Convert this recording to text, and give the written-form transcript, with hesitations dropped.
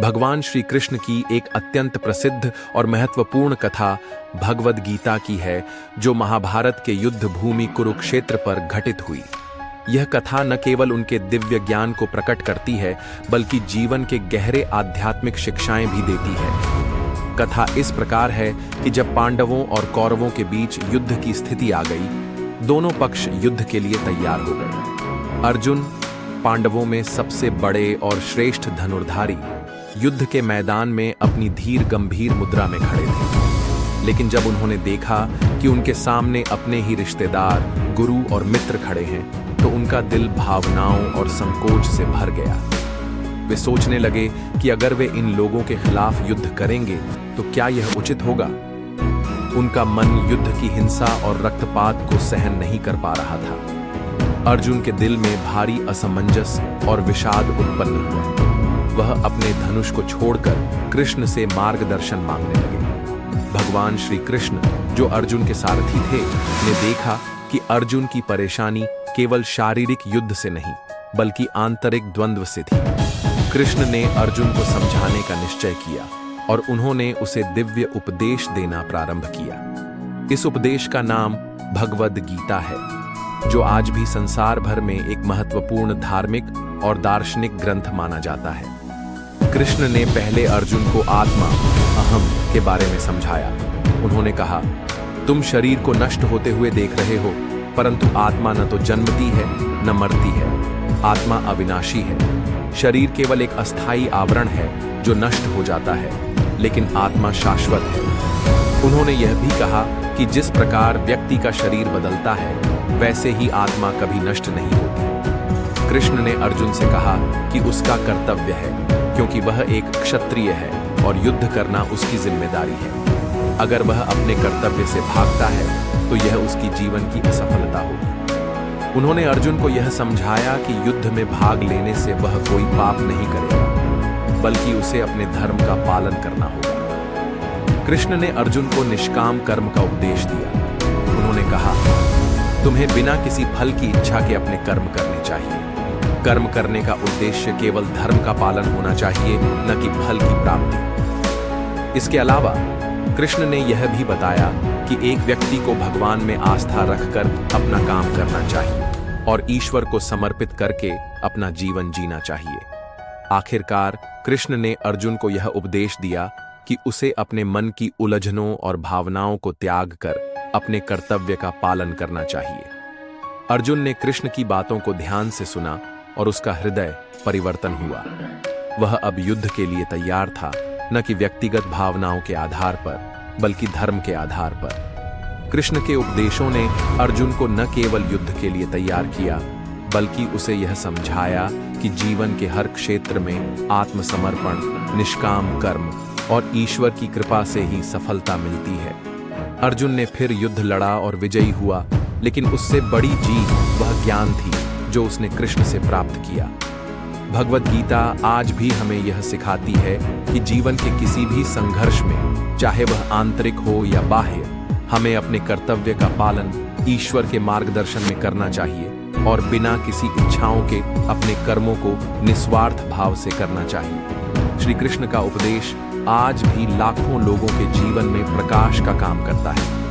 भगवान श्री कृष्ण की एक अत्यंत प्रसिद्ध और महत्वपूर्ण कथा भगवद गीता की है, जो महाभारत के युद्ध भूमि कुरुक्षेत्र पर घटित हुई। यह कथा न केवल उनके दिव्य ज्ञान को प्रकट करती है, बल्कि जीवन के गहरे आध्यात्मिक शिक्षाएं भी देती है। कथा इस प्रकार है कि जब पांडवों और कौरवों के बीच युद्ध की स्थिति आ गई, दोनों पक्ष युद्ध के लिए तैयार हो गए। अर्जुन, पांडवों में सबसे बड़े और श्रेष्ठ धनुर्धारी, युद्ध के मैदान में अपनी धीर गंभीर मुद्रा में खड़े थे। लेकिन जब उन्होंने देखा कि उनके सामने अपने ही रिश्तेदार, गुरु और मित्र खड़े हैं, तो उनका दिल भावनाओं और संकोच से भर गया। वे सोचने लगे कि अगर वे इन लोगों के खिलाफ युद्ध करेंगे तो क्या यह उचित होगा। उनका मन युद्ध की हिंसा और रक्तपात को सहन नहीं कर पा रहा था। अर्जुन के दिल में भारी असमंजस और विषाद उत्पन्न हुआ। वह अपने धनुष को छोड़कर कृष्ण से मार्गदर्शन मांगने लगे। भगवान श्री कृष्ण, जो अर्जुन के सारथी थे, ने देखा कि अर्जुन की परेशानी केवल शारीरिक युद्ध से नहीं, बल्कि आंतरिक द्वंद्व से थी। कृष्ण ने अर्जुन को समझाने का निश्चय किया और उन्होंने उसे दिव्य उपदेश देना प्रारंभ किया। इस उपदेश का नाम भगवद गीता है, जो आज भी संसार भर में एक महत्वपूर्ण धार्मिक और दार्शनिक ग्रंथ माना जाता है। कृष्ण ने पहले अर्जुन को आत्मा, अहम के बारे में समझाया। उन्होंने कहा, तुम शरीर को नष्ट होते हुए देख रहे हो, परंतु आत्मा न तो जन्मती है न मरती है। आत्मा अविनाशी है। शरीर केवल एक अस्थायी आवरण है जो नष्ट हो जाता है, लेकिन आत्मा शाश्वत है। उन्होंने यह भी कहा कि जिस प्रकार व्यक्ति का शरीर बदलता है, वैसे ही आत्मा कभी नष्ट नहीं होती। कृष्ण ने अर्जुन से कहा कि उसका कर्तव्य है, क्योंकि वह एक क्षत्रिय है और युद्ध करना उसकी जिम्मेदारी है। अगर वह अपने कर्तव्य से भागता है तो यह उसकी जीवन की असफलता होगी। उन्होंने अर्जुन को यह समझाया कि युद्ध में भाग लेने से वह कोई पाप नहीं करेगा, बल्कि उसे अपने धर्म का पालन करना होगा। कृष्ण ने अर्जुन को निष्काम कर्म का उपदेश दिया। उन्होंने कहा, तुम्हें बिना किसी फल की इच्छा के अपने कर्म करने चाहिए। कर्म करने का उद्देश्य केवल धर्म का पालन होना चाहिए, न कि फल की प्राप्ति। इसके अलावा कृष्ण ने यह भी बताया कि एक व्यक्ति को भगवान में आस्था रखकर अपना काम करना चाहिए और ईश्वर को समर्पित करके अपना जीवन जीना चाहिए। आखिरकार कृष्ण ने अर्जुन को यह उपदेश दिया कि उसे अपने मन की उलझनों और भावनाओं को त्याग कर अपने कर्तव्य का पालन करना चाहिए। अर्जुन ने कृष्ण की बातों को ध्यान से सुना और उसका हृदय परिवर्तन हुआ। वह अब युद्ध के लिए तैयार था, न कि व्यक्तिगत भावनाओं के आधार पर, बल्कि धर्म के आधार पर। कृष्ण के उपदेशों ने अर्जुन को न केवल युद्ध के लिए तैयार किया, बल्कि उसे यह समझाया कि जीवन के हर क्षेत्र में आत्मसमर्पण, निष्काम कर्म और ईश्वर की कृपा से ही सफलता मिलती है। अर्जुन ने फिर युद्ध लड़ा और विजयी हुआ, लेकिन उससे बड़ी जीत वह ज्ञान थी जो उसने कृष्ण से प्राप्त किया। भगवद गीता आज भी हमें यह सिखाती है कि जीवन के किसी भी संघर्ष में, चाहे वह आंतरिक हो या बाह्य, हमें अपने कर्तव्य का पालन ईश्वर के मार्गदर्शन में करना चाहिए और बिना किसी इच्छाओं के अपने कर्मों को निस्वार्थ भाव से करना चाहिए। श्री कृष्ण का उपदेश आज भी लाखों लोगों के जीवन में प्रकाश का काम करता है।